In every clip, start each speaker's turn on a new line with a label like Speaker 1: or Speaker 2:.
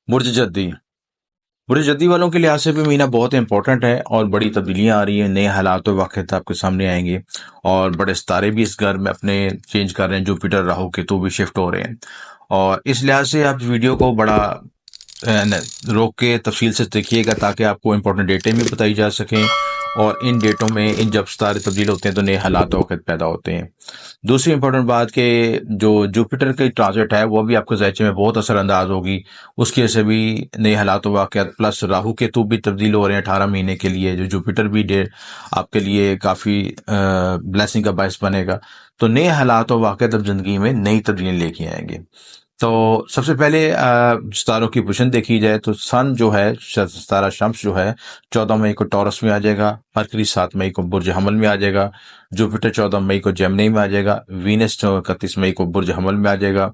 Speaker 1: बुर्ज जद्दी। बुर्ज जद्दी वालों के लिहाज से भी महीना बहुत इंपॉर्टेंट है और बड़ी तब्दीलियां आ रही हैं, नए हालात और वाक़यात आपके सामने आएंगे। और बड़े सितारे भी इस घर में अपने चेंज कर रहे हैं, जुपिटर राहु केतु भी शिफ्ट हो रहे हैं। और इस लिहाज से आप वीडियो को बड़ा रोक के तफसील से देखिएगा ताकि आपको इंपॉर्टेंट डेटें भी बताई जा सकें। और इन डेटों में इन जब सितारे तब्दील होते हैं तो नए हालात और वक़्त पैदा होते हैं। दूसरी इंपॉर्टेंट बात कि जो जुपिटर की ट्रांजिट है वो भी आपके ज़ायचे में बहुत असरअंदाज होगी। उसकी वजह से भी नए हालात वाक़यात प्लस राहु केतु भी तब्दील हो रहे हैं 18 महीने के लिए। जो जुपिटर भी डे आपके लिए काफ़ी ब्लेसिंग का बायस बनेगा। तो नए हालात और वाक़यात अब ज़िंदगी में नई तब्दीली लेके आएंगे। तो सबसे पहले सितारों की पोजीशन देखी जाए तो सन जो है सितारा शम्स जो है 14 मई को टॉरस में आ जाएगा। मरकरी 7 मई को बुर्ज हमल में आ जाएगा। जुपिटर 14 मई को जेमिनी में आ जाएगा। वीनस जो 31 मई को बुर्ज हमल में आ जाएगा।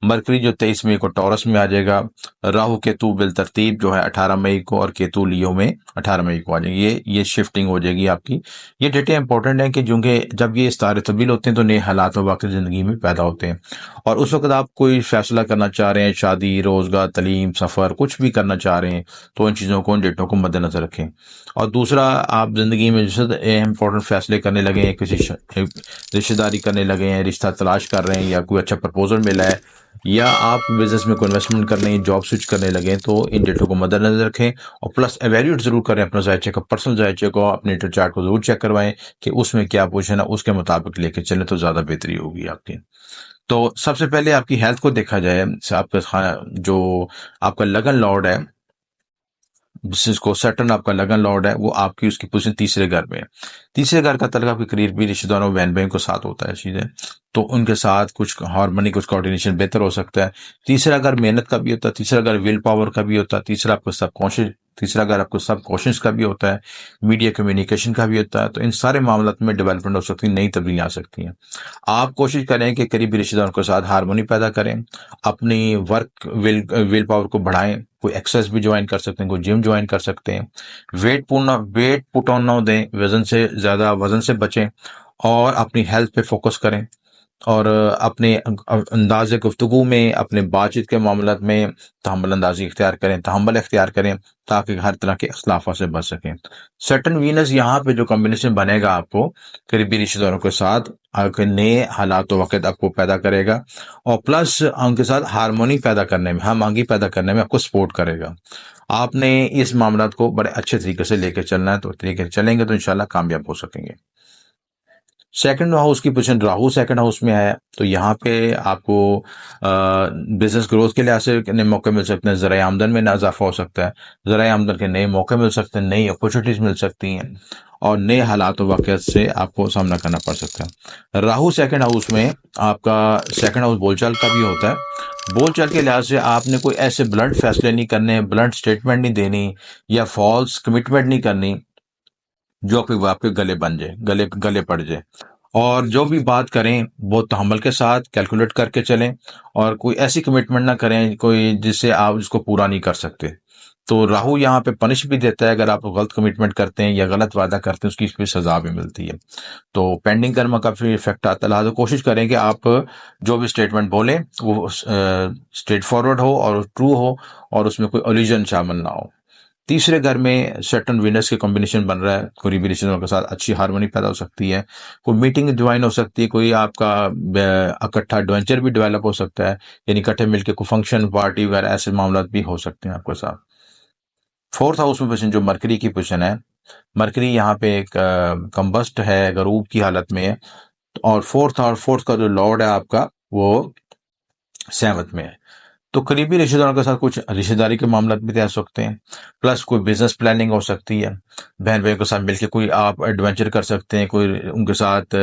Speaker 1: मरकरी जो 23 मई को टॉरस में आ जाएगा। राहु केतु बिल तरतीब जो है 18 मई को और केतु लियो में 18 मई को आ जाएंगे। ये शिफ्टिंग हो जाएगी आपकी। ये डेटें इंपॉर्टेंट हैं कि क्योंकि जब ये सितारे तब्दील होते हैं तो नए हालात और वाक़ई ज़िंदगी में पैदा होते हैं। और उस वक्त आप कोई फैसला करना चाह रहे हैं, शादी, रोजगार, तालीम, सफ़र कुछ भी करना चाह रहे हैं तो इन चीज़ों को, इन डेटों को मद्देनजर रखें। और दूसरा, आप जिंदगी में जैसे इंपॉर्टेंट फैसले करने लगे हैं, किसी रिश्तेदारी करने लगे हैं, रिश्ता तलाश कर रहे हैं या कोई अच्छा प्रपोजल मिला है, या आप बिजनेस में कोई इन्वेस्टमेंट कर रहे हैं, जॉब स्विच करने लगे हैं, तो इन डेटों को मद्देनजर रखें। और प्लस एवेल्यूएट जरूर करें अपना जायचे का, पर्सनल जायचे को, अपने नेटल चार्ट को जरूर चेक करवाएं कि उसमें क्या पोजीशन है, उसके मुताबिक लेके चलें तो ज्यादा बेहतरी होगी आपकी। तो सबसे पहले आपकी हेल्थ को देखा जाए। आपका जो आपका लगन लॉर्ड है, जिसको सैटर्न आपका लगन लॉर्ड है, वो आपकी उसकी पोजीशन तीसरे घर में है। तीसरे घर का तल्लुक आपके करीबी रिश्तेदारों, बहन बहन के साथ होता है चीजें, तो उनके साथ कुछ हार्मनी, कुछ कोऑर्डिनेशन बेहतर हो सकता है। तीसरा घर मेहनत का भी होता है। तीसरा घर विल पावर का भी होता है। तीसरा आपको सबकॉन्शियस तीसरा घर आपको सब कॉशंस का भी होता है। मीडिया कम्युनिकेशन का भी होता है। तो इन सारे मामलों में डेवलपमेंट हो सकती है, नई तब्दीलियां आ सकती हैं। आप कोशिश करें कि करीबी रिश्तेदारों के साथ हारमोनी पैदा करें। अपनी वर्क विल पावर को बढ़ाएं। कोई एक्सरसाइज भी ज्वाइन कर सकते हैं, कोई जिम ज्वाइन कर सकते हैं। वेट पुट ऑन ना दें, वजन से ज्यादा वजन से बचें और अपनी हेल्थ पे फोकस करें। और अपने अंदाज़ गुफ्तगू में, अपने बातचीत के मामला में तहम्मुल अंदाज़ी इख्तियार करें, तहम्मुल इख्तियार करें ताकि हर तरह के इख्तिलाफ़ों से बच सकें। सैटर्न वीनस यहाँ पे जो कॉम्बिनेशन बनेगा आपको करीबी रिश्तेदारों के साथ, आपके नए हालात व वक़्त आपको पैदा करेगा और प्लस उनके साथ हारमोनी पैदा करने में, हम आंगी पैदा करने में आपको सपोर्ट करेगा। आपने इस मामलात को बड़े अच्छे तरीके से लेके चलना है, तो तरीके से चलेंगे तो इंशाल्लाह कामयाब हो सकेंगे। सेकंड हाउस की पोजीशन, राहु सेकंड हाउस में है, तो यहाँ पे आपको बिजनेस ग्रोथ के लिहाज से नए मौके मिल सकते हैं। ज़राए आमदन में इजाफा हो सकता है। ज़राए आमदन के नए मौके मिल सकते हैं, नई अपॉर्चुनिटीज मिल सकती हैं और नए हालात और वाक़यात से आपको सामना करना पड़ सकता है। राहु सेकंड हाउस में, आपका सेकंड हाउस बोलचाल का भी होता है। बोलचाल के लिहाज से आपने कोई ऐसे ब्लंट फैसले नहीं करने, ब्लंट स्टेटमेंट नहीं देनी या फॉल्स कमिटमेंट नहीं करनी जो आपके आपके गले बन जाए, गले गले पड़ जाए। और जो भी बात करें वो तहम्मुल के साथ कैलकुलेट करके चलें और कोई ऐसी कमिटमेंट ना करें कोई जिससे आप उसको पूरा नहीं कर सकते। तो राहु यहाँ पे पनिश भी देता है अगर आप गलत कमिटमेंट करते हैं या गलत वादा करते हैं, उसकी इस पे सजा भी मिलती है। तो पेंडिंग कर्म का फिर इफेक्ट आता है। लिहाजा कोशिश करें कि आप जो भी स्टेटमेंट बोलें वो स्ट्रेट फॉरवर्ड हो और ट्रू हो और उसमें कोई ओलिजन शामिल ना हो। तीसरे घर में सैटर्न वीनस के कॉम्बिनेशन बन रहा है, करीबी रिश्तेदारों के साथ अच्छी हार्मनी पैदा हो सकती है। कोई मीटिंग ज्वाइन हो सकती है, कोई आपका इकट्ठा एडवेंचर भी डेवलप हो सकता है, यानी इकट्ठे मिलकर कोई फंक्शन पार्टी वगैरह ऐसे मामला भी हो सकते हैं आपके साथ। फोर्थ हाउस में पोजीशन जो मरकरी की पोजीशन है, मरकरी यहाँ पे एक कंबस्ट है, गरूब की हालत में है। और फोर्थ का जो लॉर्ड है आपका वो सेवंथ में है। तो करीबी रिश्तेदारों के साथ कुछ रिश्तेदारी के मामला भी तय हो सकते हैं। प्लस कोई बिजनेस प्लानिंग हो सकती है। बहन भाइयों के साथ मिलकर कोई आप एडवेंचर कर सकते हैं। कोई उनके साथ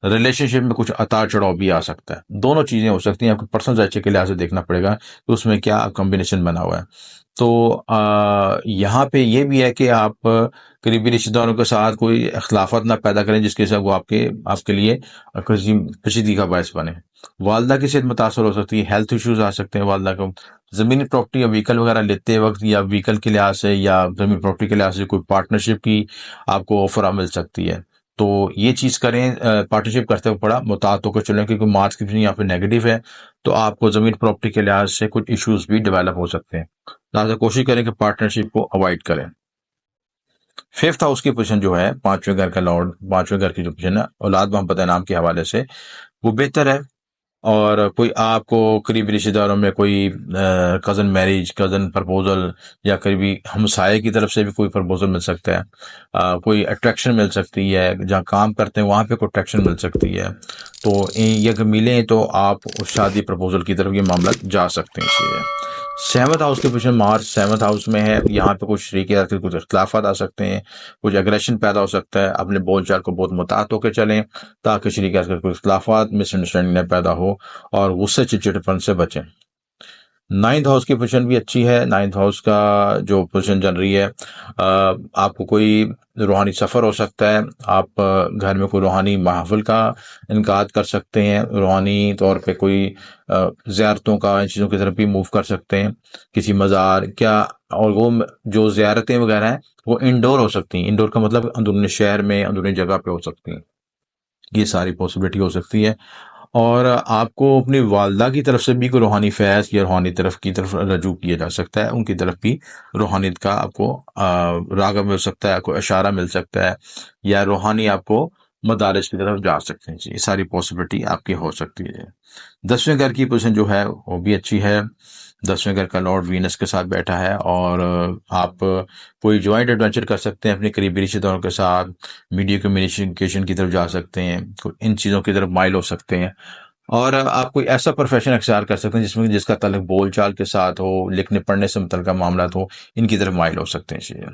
Speaker 1: रिलेशनशिप में कुछ उतार चढ़ाव भी आ सकता है। दोनों चीजें हो सकती हैं। आपको पर्सनल जायचे के लिहाज से देखना पड़ेगा कि उसमें क्या कॉम्बिनेशन बना हुआ है। तो यहाँ पे ये भी है कि आप करीबी रिश्तेदारों के साथ कोई अखलाफत ना पैदा करें जिसके साथ वो आपके आपके लिए कशीदगी का बायस बने। वालदा की सेहत मुतासर हो सकती है, हेल्थ इश्यूज आ सकते हैं वालदा को। जमीनी प्रॉपर्टी या व्हीकल वगैरह लेते वक्त या व्हीकल के लिहाज से या जमीन प्रॉपर्टी के लिहाज से कोई पार्टनरशिप की आपको ऑफर मिल सकती है। तो ये चीज़ करें, पार्टनरशिप करते हुए बड़ा मुतात होकर चलें, क्योंकि मार्क्स की यहाँ पे नेगेटिव है, तो आपको ज़मीन प्रॉपर्टी के लिहाज से कुछ इश्यूज भी डेवलप हो सकते हैं। लिहाजा कोशिश करें कि पार्टनरशिप को अवॉइड करें। फिफ्थ हाउस की पोजीशन जो है, पांचवें घर का लॉर्ड, पांचवें घर की जो पोजीशन है औलाद मोहब्बत नाम के हवाले से, वो बेहतर है। और कोई आपको करीबी रिश्तेदारों में कोई कज़न मैरिज, कज़न प्रपोजल, या करीबी हमसाये की तरफ से भी कोई प्रपोजल मिल सकता है। कोई अट्रैक्शन मिल सकती है, जहाँ काम करते हैं वहाँ पे कोई अट्रैक्शन मिल सकती है। तो ये अगर मिले तो आप उस शादी प्रपोजल की तरफ ये मामला जा सकते हैं। इसलिए सेवंथ हाउस के पोजीशन, मार्च सेवंथ हाउस में है, यहाँ पे कुछ शरीके के कुछ इख्तलाफात आ सकते हैं, कुछ एग्रेशन पैदा हो सकता है। अपने बोलचाल को बहुत मुतात होकर चलें, ताकि शरीके के कुछ इख्तलाफात, मिसअंडरस्टैंडिंग न पैदा हो, और गुस्से चिड़चिड़पन से बचें। नाइन्थ हाउस की पोजीशन भी अच्छी है। नाइन्थ हाउस का जो पोजीशन चल रही है, आपको कोई रूहानी सफ़र हो सकता है। आप घर में कोई रूहानी महफिल का इनकाद कर सकते हैं, रूहानी तौर पे कोई ज़ियारतों का, इन चीज़ों की तरफ भी मूव कर सकते हैं, किसी मज़ार क्या। और वो जो ज़ियारतें वगैरह हैं वो इंडोर हो सकती हैं। इंडोर का मतलब अंदरूनी शहर में, अंदरूनी जगह पे हो सकती हैं। ये सारी पॉसिबिलिटी हो सकती है। और आपको अपनी वालदा की तरफ से भी कोई रूहानी फैज़ या रूहानी तरफ की तरफ रजू किया जा सकता है, उनकी तरफ भी रूहानियत का आपको राग़ब मिल सकता है, कोई इशारा मिल सकता है, या रूहानी आपको मदारिस की तरफ जा सकते हैं। जी, ये सारी पॉसिबिलिटी आपकी हो सकती है। 10वें घर की पोजीशन जो है वो भी अच्छी है। 10वें घर का लॉर्ड वीनस के साथ बैठा है, और आप कोई जॉइंट एडवेंचर कर सकते हैं अपने करीबी रिश्तेदारों के साथ, मीडिया कम्युनिकेशन की तरफ जा सकते हैं, इन चीज़ों की तरफ माइल हो सकते हैं। और आप कोई ऐसा प्रोफेशन अख्तियार कर सकते हैं जिसका ताल्लुक बोलचाल के साथ हो, लिखने पढ़ने से मुतल्लिक़ मामला हो, इनकी तरफ माइल हो सकते हैं। इसलिए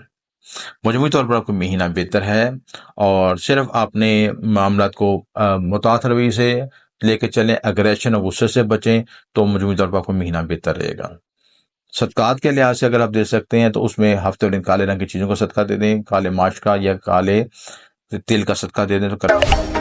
Speaker 1: मजमूई तौर पर आपको महीना बेहतर है, और सिर्फ आपने मामलात को मुतात रवैये से लेके चलें, अग्रेशन और गुस्से से बचें, तो मजमूई तौर पर आपको महीना बेहतर रहेगा। सदकात के लिहाज से अगर आप दे सकते हैं तो उसमें हफ्ते दिन काले रंग की चीज़ों का सदका दे दें, काले माश का या काले तिल का सदका दे दें तो कर